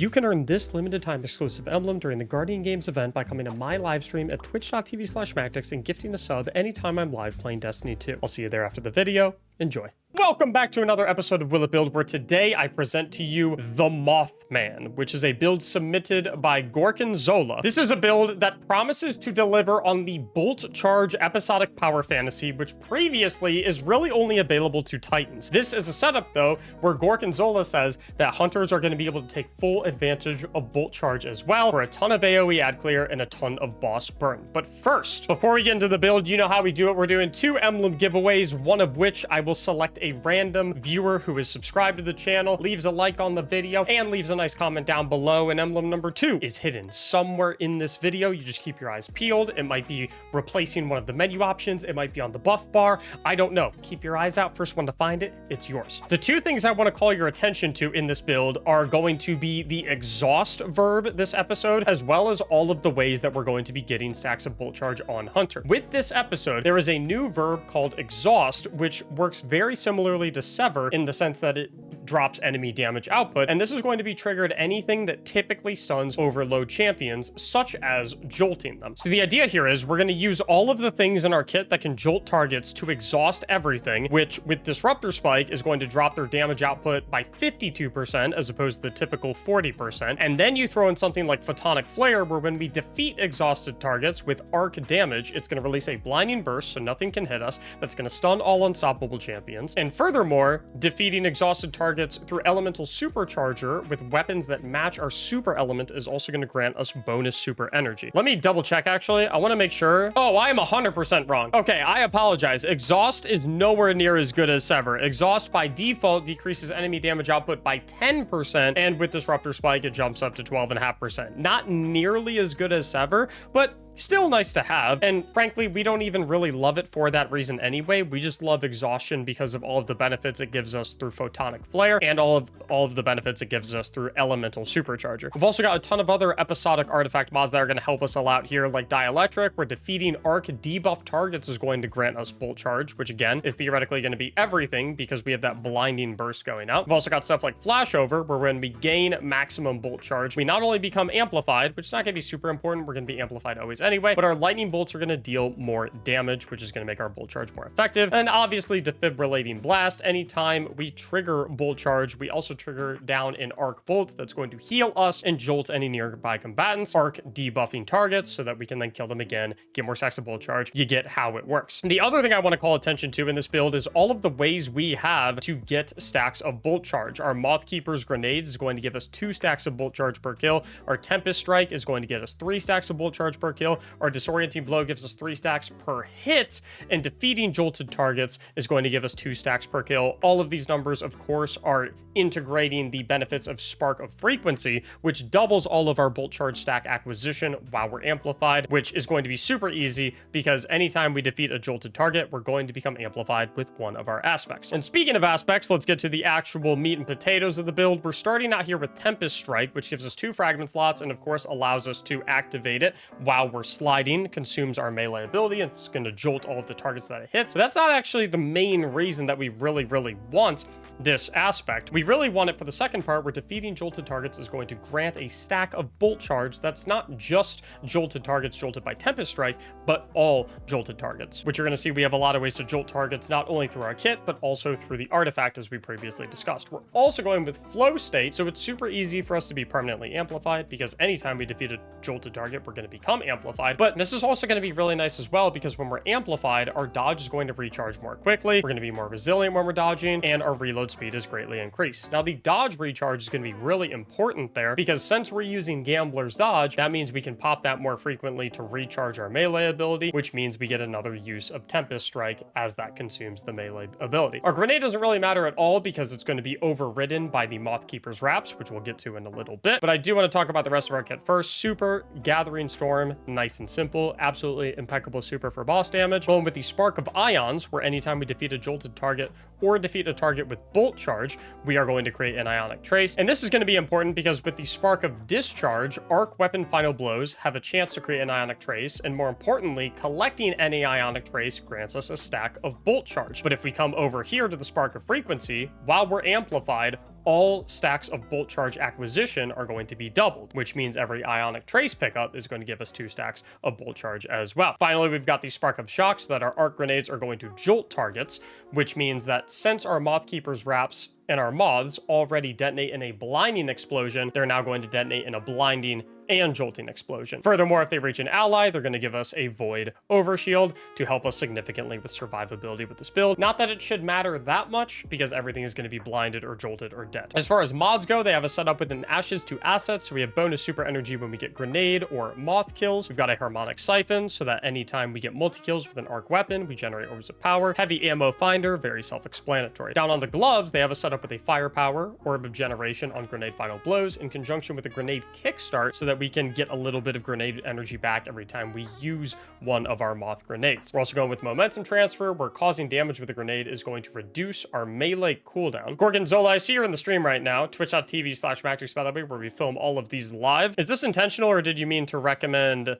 You can earn this limited time exclusive emblem during the Guardian Games event by coming to my live stream at twitch.tv/Mactics and gifting a sub anytime I'm live playing Destiny 2. I'll see you there after the video. Enjoy. Welcome back to another episode of Will It Build, where today I present to you the Mothman, which is a build submitted by Gorgonzola. This is a build that promises to deliver on the Bolt Charge episodic power fantasy, which previously is really only available to Titans. This is a setup, though, where Gorgonzola says that hunters are going to be able to take full advantage of Bolt Charge as well for a ton of AoE ad clear and a ton of boss burn. But first, before we get into the build, you know how we do it. We're doing 2 emblem giveaways, one of which I will select a random viewer who is subscribed to the channel, leaves a like on the video, and leaves a nice comment down below. And emblem number 2 is hidden somewhere in this video. You just keep your eyes peeled. It might be replacing one of the menu options. It might be on the buff bar. I don't know. Keep your eyes out. First one to find it, it's yours. The 2 things I want to call your attention to in this build are going to be the exhaust verb this episode, as well as all of the ways that we're going to be getting stacks of Bolt Charge on Hunter. With this episode, there is a new verb called exhaust, which works very similarly to sever in the sense that it drops enemy damage output, and this is going to be triggered anything that typically stuns overload champions, such as jolting them. So the idea here is we're going to use all of the things in our kit that can jolt targets to exhaust everything, which with Disruptor Spike is going to drop their damage output by 52% as opposed to the typical 40%. And then you throw in something like Photonic Flare, where when we defeat exhausted targets with arc damage, it's going to release a blinding burst so nothing can hit us. That's going to stun all unstoppable champions. And furthermore, defeating exhausted targets through Elemental Supercharger with weapons that match our super element is also going to grant us bonus super energy. Let me double check, actually. I want to make sure. Oh, I am 100% wrong. Okay, I apologize. Exhaust is nowhere near as good as Sever. Exhaust by default decreases enemy damage output by 10%, and with Disruptor Spike, it jumps up to 12.5%. Not nearly as good as Sever, but still nice to have. And frankly, we don't even really love it for that reason anyway. We just love exhaustion because of all of the benefits it gives us through Photonic Flare and all of the benefits it gives us through Elemental Supercharger. We've also got a ton of other episodic artifact mods that are going to help us a lot here, like Dielectric, where defeating arc debuff targets is going to grant us Bolt Charge, which again is theoretically going to be everything because we have that blinding burst going out. We've also got stuff like Flashover, where when we gain maximum Bolt Charge, we not only become amplified, which is not going to be super important, we're going to be amplified always anyway, but our lightning bolts are going to deal more damage, which is going to make our Bolt Charge more effective. And obviously Defibrillating Blast. Anytime we trigger Bolt Charge, we also trigger down an Arc Bolt that's going to heal us and jolt any nearby combatants, arc debuffing targets so that we can then kill them again, get more stacks of Bolt Charge. You get how it works. And the other thing I want to call attention to in this build is all of the ways we have to get stacks of Bolt Charge. Our Mothkeeper's Grenades is going to give us 2 stacks of Bolt Charge per kill. Our Tempest Strike is going to get us 3 stacks of Bolt Charge per kill. Our Disorienting Blow gives us 3 stacks per hit, and defeating jolted targets is going to give us 2 stacks per kill. All of these numbers, of course, are integrating the benefits of Spark of Frequency, which doubles all of our Bolt Charge stack acquisition while we're amplified, which is going to be super easy because anytime we defeat a jolted target, we're going to become amplified with one of our aspects. And speaking of aspects, let's get to the actual meat and potatoes of the build. We're starting out here with Tempest Strike, which gives us 2 fragment slots and of course allows us to activate it while we're sliding, consumes our melee ability, and it's going to jolt all of the targets that it hits. So that's not actually the main reason that we really want this aspect. We really want it for the second part, where defeating jolted targets is going to grant a stack of Bolt Charge that's not just jolted targets jolted by Tempest Strike, but all jolted targets, which you're going to see we have a lot of ways to jolt targets, not only through our kit, but also through the artifact as we previously discussed. We're also going with Flow State, so it's super easy for us to be permanently amplified because anytime we defeat a jolted target, we're going to become amplified. But this is also going to be really nice as well because when we're amplified, our dodge is going to recharge more quickly, we're going to be more resilient when we're dodging, and our reload speed is greatly increased. Now, the dodge recharge is going to be really important there because since we're using Gambler's Dodge, that means we can pop that more frequently to recharge our melee ability, which means we get another use of Tempest Strike as that consumes the melee ability. Our grenade doesn't really matter at all because it's going to be overridden by the Mothkeeper's Wraps, which we'll get to in a little bit, but I do want to talk about the rest of our kit first. Super Gathering Storm, nice and simple, absolutely impeccable super for boss damage. Going with the Spark of Ions, where anytime we defeat a jolted target or defeat a target with Bolt Charge, we are going to create an Ionic Trace. And this is going to be important because with the Spark of Discharge, Arc Weapon Final Blows have a chance to create an Ionic Trace, and more importantly, collecting any Ionic Trace grants us a stack of Bolt Charge. But if we come over here to the Spark of Frequency, while we're amplified, all stacks of bolt charge acquisition are going to be doubled, which means every ionic trace pickup is going to give us 2 stacks of bolt charge as well. Finally, we've got the spark of shock so that our arc grenades are going to jolt targets, which means that since our Mothkeeper's wraps and our moths already detonate in a blinding explosion, they're now going to detonate in a blinding and jolting explosion. Furthermore, if they reach an ally, they're going to give us a void overshield to help us significantly with survivability with this build. Not that it should matter that much, because everything is going to be blinded or jolted or dead. As far as mods go, they have us set up with an ashes to assets, so we have bonus super energy when we get grenade or moth kills. We've got a harmonic siphon, so that anytime we get multi-kills with an arc weapon, we generate orbs of power. Heavy ammo finder, very self-explanatory. Down on the gloves, they have us set up with a firepower, orb of generation on grenade final blows, in conjunction with a grenade kickstart, so that we can get a little bit of grenade energy back every time we use one of our moth grenades. We're also going with momentum transfer, where causing damage with a grenade is going to reduce our melee cooldown. Gorgonzola, I see you're in the stream right now, twitch.tv/Mactics, by the way, where we film all of these live. Is this intentional, or did you mean to recommend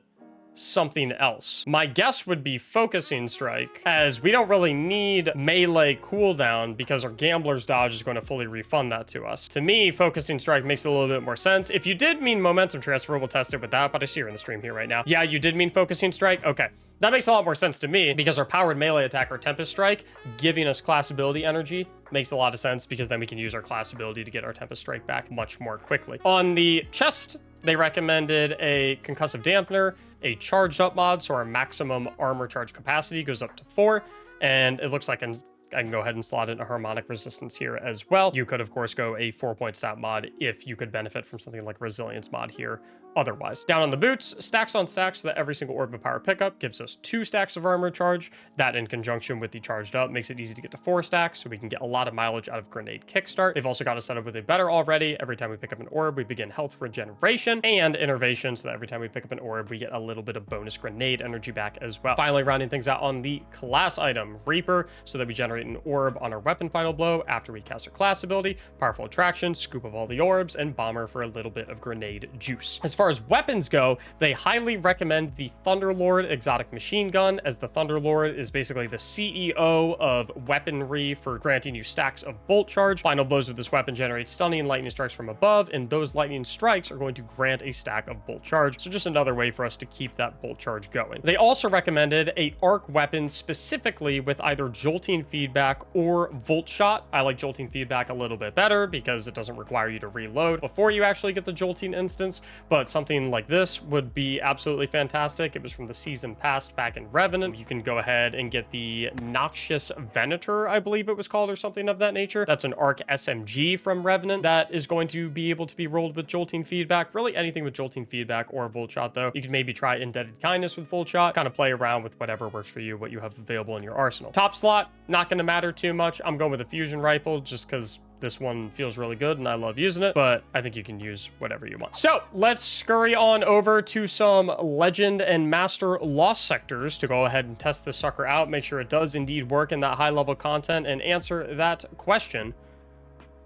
something else? My guess would be focusing strike, as we don't really need melee cooldown because our gambler's dodge is going to fully refund that to us. To me, focusing strike makes a little bit more sense. If you did mean momentum transfer, we'll test it with that, but I see you're in the stream here right now. Yeah, you did mean focusing strike? Okay. That makes a lot more sense to me, because our powered melee attack, our Tempest Strike, giving us class ability energy makes a lot of sense, because then we can use our class ability to get our Tempest Strike back much more quickly. On the chest, they recommended a concussive dampener, a charged up mod, so our maximum armor charge capacity goes up to 4, and it looks like I can go ahead and slot in a harmonic resistance here as well. You could, of course, go a 4-point stat mod if you could benefit from something like resilience mod here otherwise. Down on the boots, stacks on stacks, so that every single orb of power pickup gives us 2 stacks of armor charge. That, in conjunction with the charged up, makes it easy to get to 4 stacks, so we can get a lot of mileage out of grenade kickstart. They've also got us set up with a better already. Every time we pick up an orb, we begin health regeneration and innervation, so that every time we pick up an orb, we get a little bit of bonus grenade energy back as well. Finally, rounding things out on the class item, Reaper, so that we generate an orb on our weapon final blow after we cast our class ability, powerful attraction, scoop of all the orbs, and bomber for a little bit of grenade juice. As far as weapons go, they highly recommend the Thunderlord exotic machine gun, as the Thunderlord is basically the CEO of weaponry for granting you stacks of bolt charge. Final blows with this weapon generate stunning and lightning strikes from above, and those lightning strikes are going to grant a stack of bolt charge, so just another way for us to keep that bolt charge going. They also recommended a arc weapon specifically with either jolting feedback or volt shot. I like jolting feedback a little bit better because it doesn't require you to reload before you actually get the jolting instance, but something like this would be absolutely fantastic. It was from the season past back in Revenant. You can go ahead and get the Noxious Venator, I believe it was called, or something of that nature. That's an arc SMG from Revenant that is going to be able to be rolled with jolting feedback. Really anything with jolting feedback or volt shot, though. You can maybe try Indebted Kindness with volt shot, kind of play around with whatever works for you, what you have available in your arsenal. Top slot, not going to matter too much. I'm going with a fusion rifle just because this one feels really good and I love using it, but I think you can use whatever you want. So let's scurry on over to some Legend and Master Lost sectors to go ahead and test this sucker out, make sure it does indeed work in that high level content, and answer that question: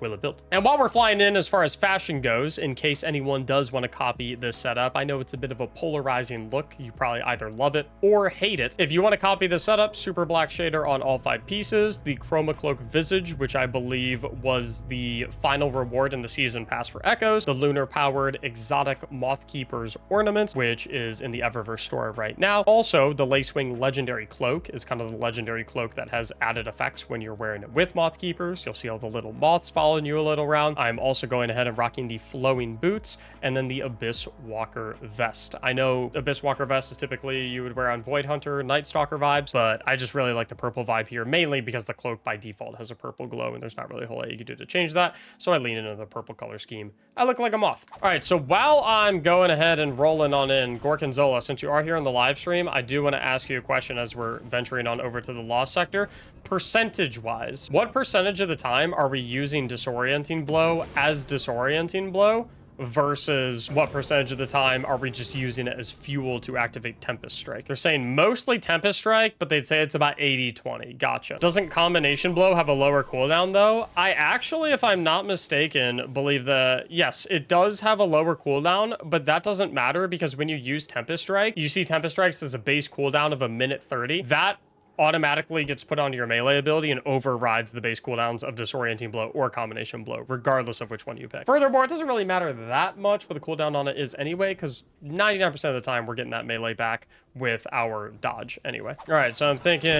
will it build? And while we're flying in, as far as fashion goes, in case anyone does want to copy this setup, I know it's a bit of a polarizing look. You probably either love it or hate it. If you want to copy this setup, super black shader on all 5 pieces, the Chroma Cloak Visage, which I believe was the final reward in the season pass for Echoes, the lunar powered exotic Mothkeeper's ornament, which is in the Eververse store right now. Also, the Lacewing legendary cloak is kind of the legendary cloak that has added effects when you're wearing it with Mothkeepers. You'll see all the little moths following you a little around. I'm also going ahead and rocking the flowing boots and then the Abyss Walker vest. I know Abyss Walker vest is typically you would wear on Void Hunter, Night Stalker vibes, but I just really like the purple vibe here, mainly because the cloak by default has a purple glow and there's not really a whole lot you can do to change that, so I lean into the purple color scheme. I look like a moth. All right, so while I'm going ahead and rolling on in, Gorgonzola, since you are here on the live stream, I do want to ask you a question as we're venturing on over to the Lost sector. Percentage-wise, what percentage of the time are we using Disorienting Blow as Disorienting Blow versus what percentage of the time are we just using it as fuel to activate Tempest Strike? They're saying mostly Tempest Strike, but they'd say it's about 80-20. Gotcha. Doesn't Combination Blow have a lower cooldown, though? I actually, if I'm not mistaken, believe that, yes, it does have a lower cooldown, but that doesn't matter because when you use Tempest Strike, you see Tempest Strikes as a base cooldown of 1:30. That automatically gets put onto your melee ability and overrides the base cooldowns of Disorienting Blow or Combination Blow, regardless of which one you pick. Furthermore, it doesn't really matter that much what the cooldown on it is anyway, because 99% of the time we're getting that melee back with our dodge anyway. All right, so I'm thinking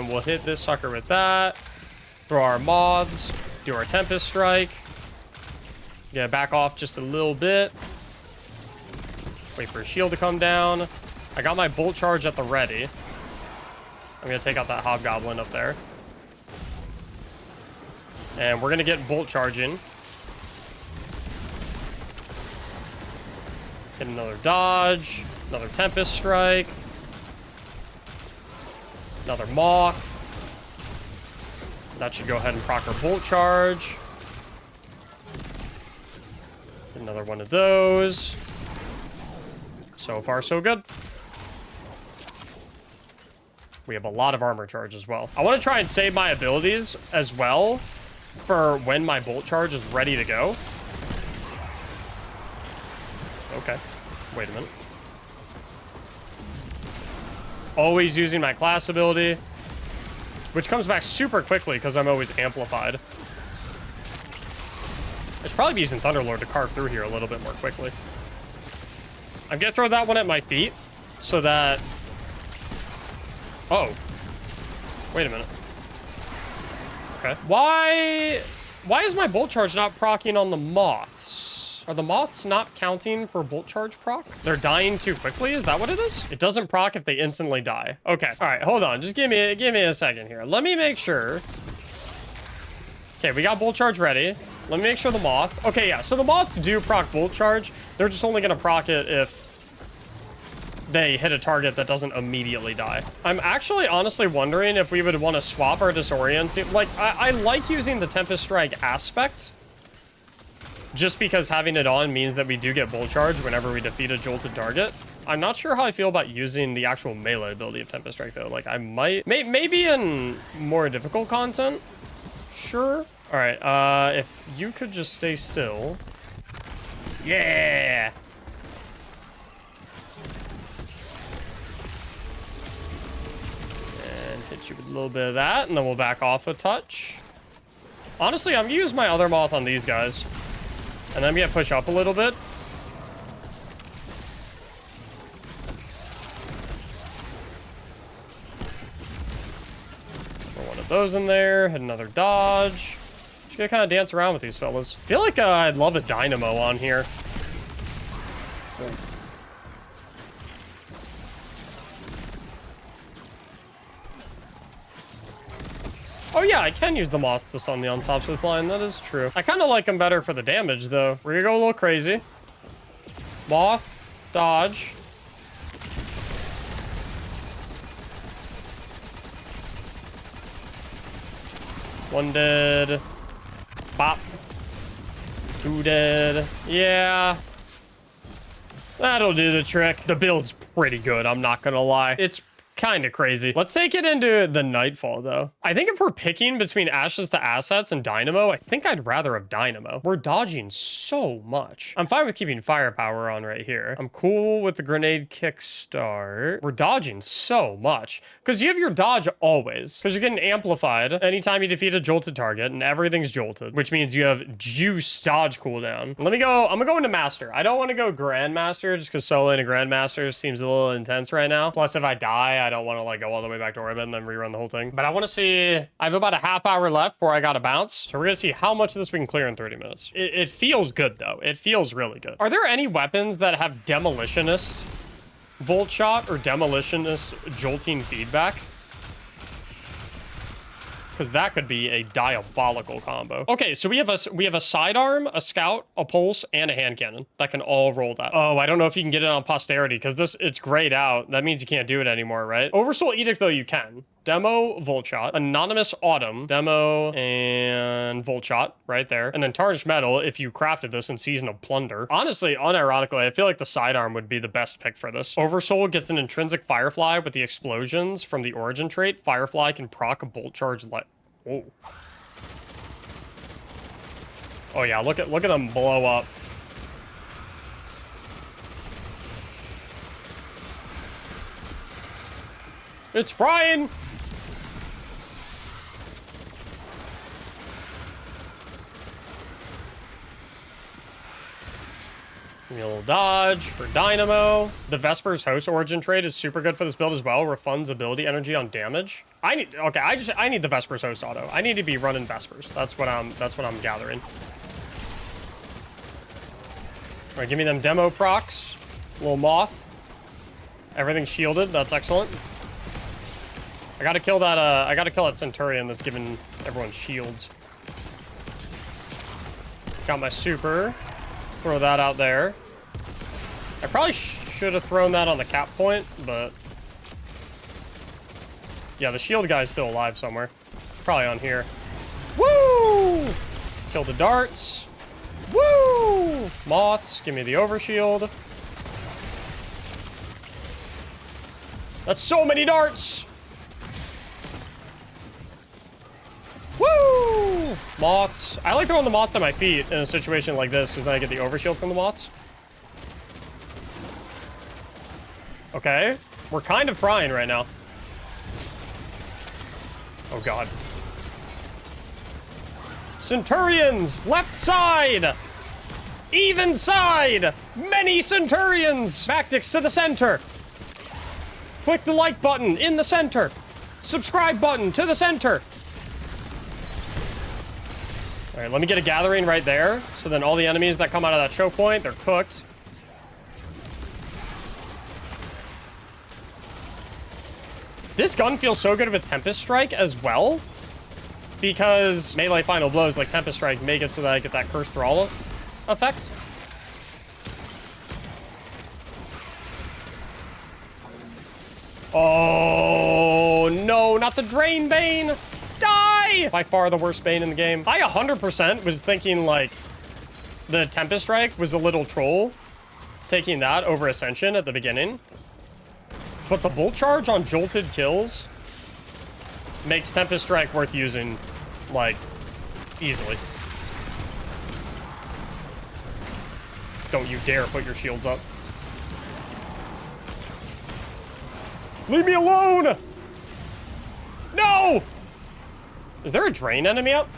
we'll hit this sucker with that, throw our moths, do our Tempest Strike, yeah, back off just a little bit, wait for a shield to come down. I got my Bolt Charge at the ready. I'm going to take out that Hobgoblin up there. And we're going to get Bolt Charging. Hit another dodge. Another Tempest Strike. Another Moth. That should go ahead and proc our Bolt Charge. Hit another one of those. So far, so good. We have a lot of armor charge as well. I want to try and save my abilities as well for when my Bolt Charge is ready to go. Okay. Wait a minute. Always using my class ability, which comes back super quickly because I'm always amplified. I should probably be using Thunderlord to carve through here a little bit more quickly. I'm going to throw that one at my feet so that... Oh. Wait a minute. Okay. Why is my Bolt Charge not proccing on the Moths? Are the Moths not counting for Bolt Charge proc? They're dying too quickly? Is that what it is? It doesn't proc if they instantly die. Okay. All right, hold on. Just give me a second here. Let me make sure. Okay, we got Bolt Charge ready. Let me make sure the Moth... Okay, yeah, so the Moths do proc Bolt Charge. They're just only going to proc it if they hit a target that doesn't immediately die. I'm actually honestly wondering if we would want to swap our Disorienting. Like, I like using the Tempest Strike aspect, just because having it on means that we do get Bolt Charge whenever we defeat a jolted target. I'm not sure how I feel about using the actual melee ability of Tempest Strike, though. Like, I might... Maybe in more difficult content? Sure. All right, if you could just stay still. Yeah! Hit you with a little bit of that, and then we'll back off a touch. Honestly, I'm gonna use my other Moth on these guys. And then I'm gonna push up a little bit. Throw one of those in there, hit another dodge. Just gonna kind of dance around with these fellas. I feel like I'd love a Dynamo on here. Oh yeah, I can use the Moths to stun the Unstops with Blind. That is true. I kind of like them better for the damage, though. We're gonna go a little crazy. Moth, dodge. One dead. Bop. Two dead. Yeah. That'll do the trick. The build's pretty good, I'm not gonna lie. It's kind of crazy. Let's take it into the Nightfall, though. I think if we're picking between Ashes to Assets and Dynamo, I think I'd rather have Dynamo. We're dodging so much. I'm fine with keeping Firepower on right here. I'm cool with the Grenade Kickstart. We're dodging so much. Because you have your dodge always. Because you're getting amplified anytime you defeat a jolted target, and everything's jolted, which means you have juice dodge cooldown. Let me go. I'm going to go into Master. I don't want to go Grandmaster, just because soloing a Grandmaster seems a little intense right now. Plus, if I die, I don't want to like go all the way back to orbit and then rerun the whole thing. But I want to see, I have about a half hour left before I got to bounce. So we're going to see how much of this we can clear in 30 minutes. It feels good though. It feels really good. Are there any weapons that have Demolitionist Volt Shot or Demolitionist Jolting Feedback? Because that could be a diabolical combo. Okay, so we have a sidearm, a scout, a pulse, and a hand cannon that can all roll that. Oh, I don't know if you can get it on posterity because it's grayed out. That means you can't do it anymore, right? Oversoul Edict, though, you can. Demo, Volt Shot, Anonymous Autumn, Demo, and Volt Shot right there. And then Tarnished Metal if you crafted this in Season of Plunder. Honestly, unironically, I feel like the sidearm would be the best pick for this. Oversoul gets an intrinsic Firefly with the explosions from the origin trait. Firefly can proc a Bolt Charge Oh. Oh yeah, look at them blow up. It's frying! Give me a little dodge for Dynamo. The Vesper's Host Origin trade is super good for this build as well. Refunds ability energy on damage. I need the Vesper's Host auto. I need to be running Vespers. That's what I'm gathering. All right, give me them demo procs. Little Moth. Everything's shielded. That's excellent. I gotta kill that Centurion that's giving everyone shields. Got my super. Let's throw that out there. I probably should have thrown that on the cap point, but yeah, the shield guy's still alive somewhere. Probably on here. Woo! Kill the darts. Woo! Moths, give me the overshield. That's so many darts! Woo! Moths. I like throwing the moths to my feet in a situation like this because then I get the overshield from the moths. Okay. We're kind of frying right now. Oh, God. Centurions! Left side! Even side! Many Centurions! Mactics to the center! Click the like button in the center! Subscribe button to the center! Alright, let me get a gathering right there. So then all the enemies that come out of that choke point, they're cooked. This gun feels so good with Tempest Strike as well. Because melee final blows like Tempest Strike make it so that I get that Curse Thrall effect. Oh, no, not the Drain Bane. Die! By far the worst Bane in the game. I 100% was thinking, like, the Tempest Strike was a little troll, taking that over Ascension at the beginning. But the Bolt Charge on jolted kills makes Tempest Strike worth using, like, easily. Don't you dare put your shields up. Leave me alone! No! Is there a drain enemy up?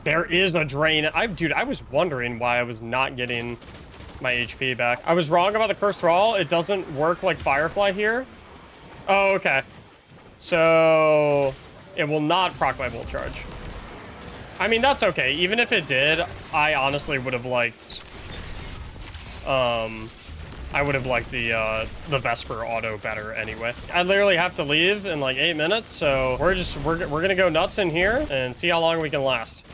There is a drain. Dude, I was wondering why I was not getting my HP back. I was wrong about the Curse Thrall. It doesn't work like Firefly here. Oh, okay. So it will not proc my Bolt Charge. I mean, that's okay. Even if it did, I honestly would have liked... I would have liked the Vesper auto better anyway. I literally have to leave in like 8 minutes, so we're gonna go nuts in here and see how long we can last.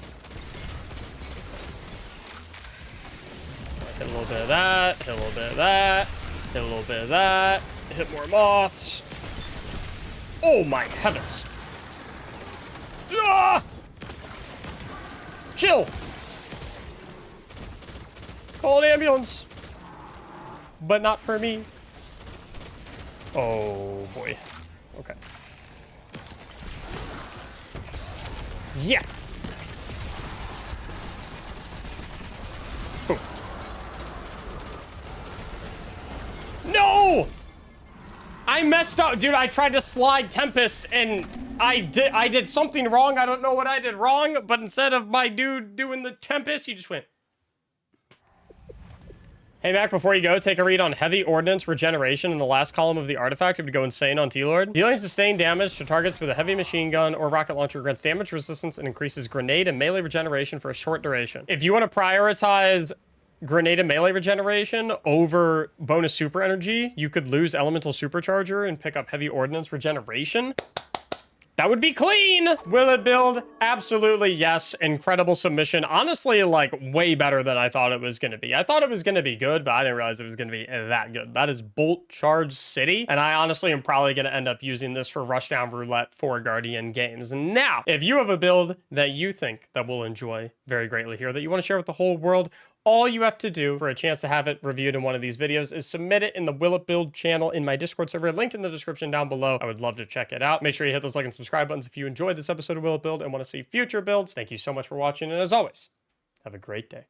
Hit a little bit of that, hit a little bit of that, hit a little bit of that, hit more moths. Oh my heavens. Ah! Chill. Call an ambulance. But not for me. Oh boy. Okay. Yeah. Boom. No! I messed up, dude. I tried to slide Tempest and I did something wrong. I don't know what I did wrong, but instead of my dude doing the Tempest, he just went. Hey, Mac, before you go, take a read on Heavy Ordnance Regeneration in the last column of the artifact. It would go insane on T-Lord. Dealing sustained damage to targets with a heavy machine gun or rocket launcher grants damage resistance and increases grenade and melee regeneration for a short duration. If you want to prioritize grenade and melee regeneration over bonus super energy, you could lose Elemental Supercharger and pick up Heavy Ordnance Regeneration. That would be clean. Will it build? Absolutely, yes. Incredible submission. Honestly, like, way better than I thought it was going to be. I thought it was going to be good, but I didn't realize it was going to be that good. That is Bolt Charge City, and I honestly am probably going to end up using this for Rushdown Roulette for Guardian games. Now, if you have a build that you think that we'll enjoy very greatly here, that you want to share with the whole world, all you have to do for a chance to have it reviewed in one of these videos is submit it in the Will It Build channel in my Discord server, linked in the description down below. I would love to check it out. Make sure you hit those like and subscribe buttons if you enjoyed this episode of Will It Build and want to see future builds. Thank you so much for watching, and as always, have a great day.